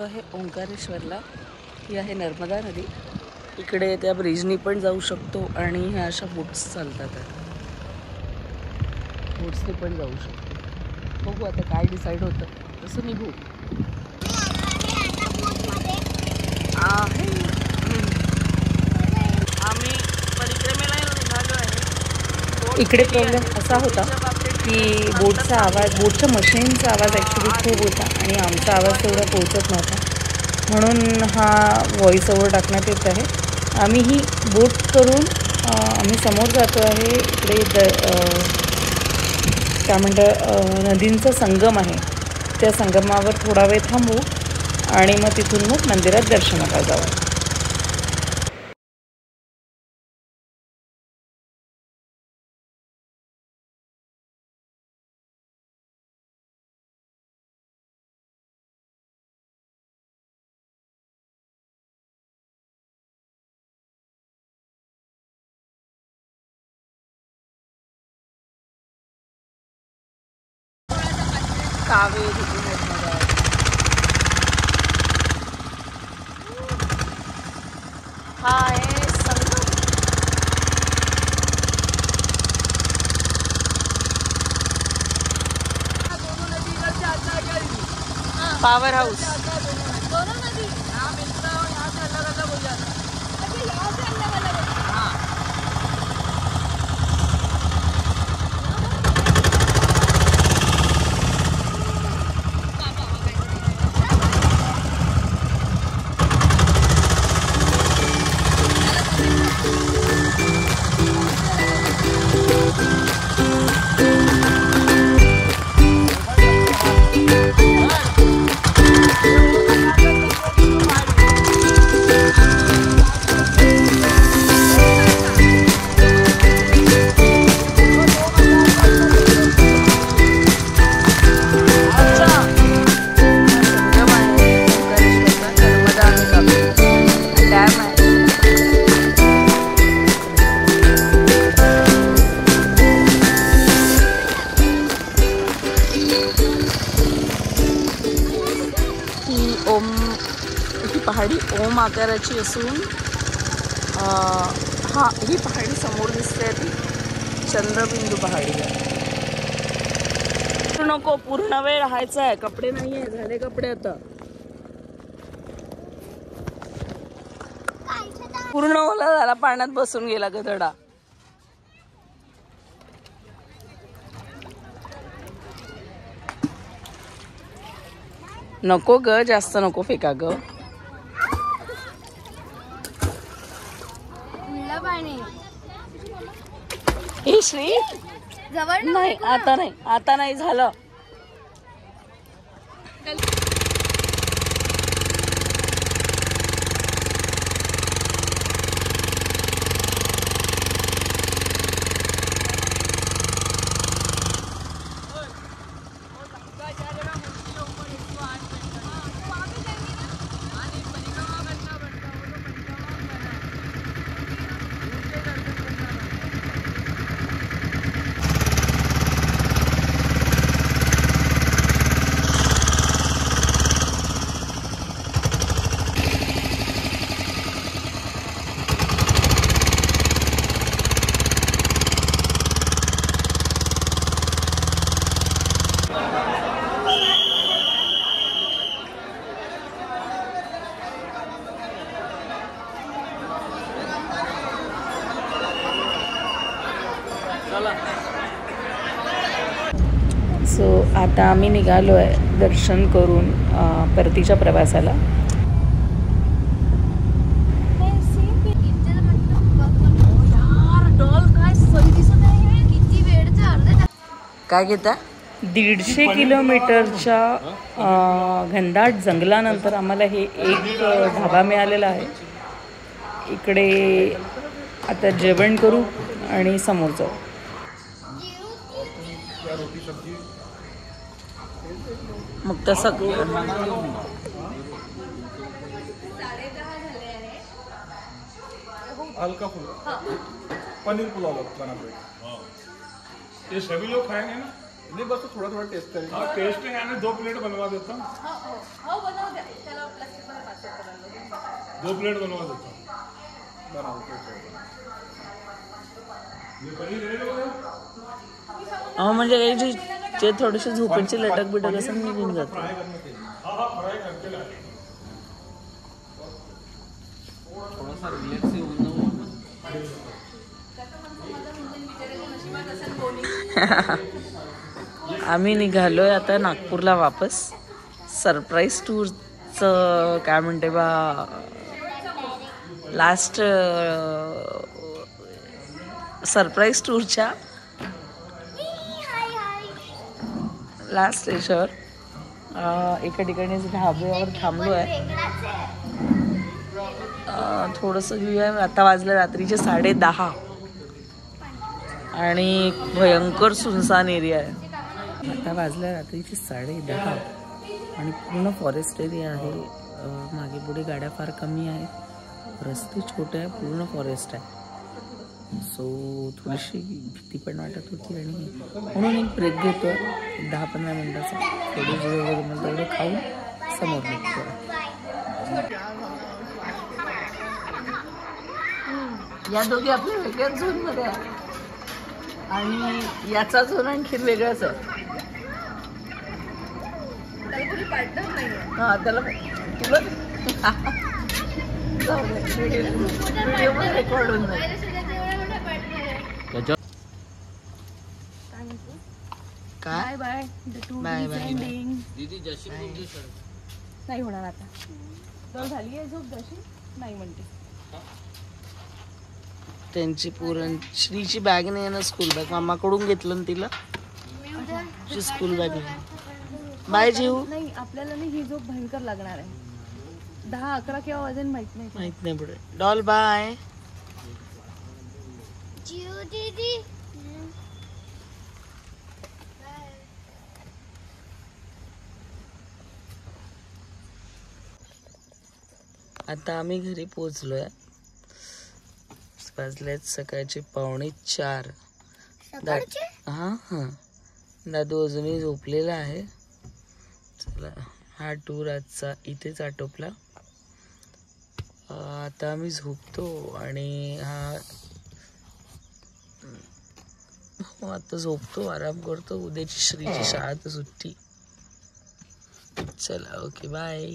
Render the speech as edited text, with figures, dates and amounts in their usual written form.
आहे ओंकारेश्वरला. ही आहे नर्मदा नदी. इकडे त्या ब्रिजनी पण जाऊ शकतो आणि ह्या अशा बोट्स चालतात. बोट्सने पण जाऊ शकतो. बघू आता काय डिसाईड होतं तसं निघू. आम्ही परिक्रमेला निघालो आहे. इकडे प्रॉब्लेम असा होता की बोटचा आवाज, बोटच्या मशीनचा आवाज ॲक्च्युली खूप होता आणि आमचा आवाज तेवढा पोहोचत नव्हता, म्हणून हा व्हॉइस ओव्हर टाकण्यात येत आहे. आम्ही ही बोट करून आम्ही समोर जातो आहे. इकडे काय म्हणतं नदींचा संगम आहे, त्या संगमावर थोडा वेळ थांबू आणि मग तिथून मग मंदिरात दर्शनाला जाऊ. कावेरी हा आहे संगम. Power house. पहाडी ओम आकाराची असून ही पहाडी समोर दिसते ती चंद्रबिंदू पहाडी आहे. नको, पूर्ण वेळ राहायचं आहे. कपडे नाहीये, झाले कपडे आता. पूर्ण ओला झाला, पाण्यात बसून गेला गधडा. नको ग, जास्त नको फेका ग. हे श्री नाही, आता नाही झालं. सो आता आम्ही निघालो आहे दर्शन करून परतीच्या प्रवासाला. काय घेता? 150 किलोमीटरच्या घनदाट जंगलानंतर आम्हाला हे एक ढाबा मिळालेला आहे. इकडे आता जेवण करू आणि समोर जाऊ. मग तसं हल्का फुल्का पनीर पुलाव बनाते हैं। ये सभी लोग खाएंगे ना। नहीं बस थोड़ा थोड़ा टेस्ट करेंगे। हाँ टेस्टिंग है ना, 2 प्लेट बनवा देता हूँ। हो बनव द्या त्याला प्लास्टिक मध्ये पार्सल करायला 2 प्लेट बनवा देता हूँ। म्हणजे काही जे थोडेसे झोपेचे लटक बिटक असं निघून जातं. थोडासा रिलॅक्स होऊन आम्ही निघालोय आता नागपूरला वापस. सरप्राईज टूरचं काय म्हणते बा, लास्ट सरप्राईज टूरच्या लास्ट स्टेशनवर एका ठिकाणी ढाब्यावर थांबलो आहे. थोडंसं घेऊया. आता वाजलं रात्रीचे 10:30 आणि भयंकर सुनसान एरिया आहे. आता वाजल्या रात्रीचे 10:30 आणि पूर्ण फॉरेस्ट एरिया आहे. मागे पुढे गाड्या फार कमी आहेत, रस्ते छोटे आहे, पूर्ण फॉरेस्ट आहे. सो थोडीशी भीती पण वाटत होती आणि म्हणून एक ब्रेक घेतो 10-15 मिनिटाचा. थोडी जेवढं तेवढं खाऊन समोर निघतो. या दोघी आपल्या वेगळ्याच झोनमध्ये आहे आणि याचा झोन आणखी वेगळाच आहे. हा त्याला तुला व्हिडिओ पण रेकॉर्ड होऊन जाईल. काय बाय बाय बाय नाही होणार आता. तर झाली आहे झोप जशी नाही म्हणते. त्यांची पुरण श्रीची बॅग नाही आहे ना, स्कूल बॅग मामाकडून घेतलं ना तिला. स्कूल बॅग नाही. बाय जीव. नाही आपल्याला नाही, ही झोप भयंकर लागणार आहे. 10-11 किंवा वाजन माहित नाही पुढे. डॉल बाय जीव दीदी. आता आम्ही घरी पोहोचलोय. वाजलेत सकाळचे 4:45. हा दादू अजूनही झोपलेला आहे. चला हा टूर आजचा इथेच आटोपला. आता आम्ही झोपतो आणि आता झोपतो, आराम करतो. उद्याची श्रीची शाळा तर सुट्टी. चला ओके बाय.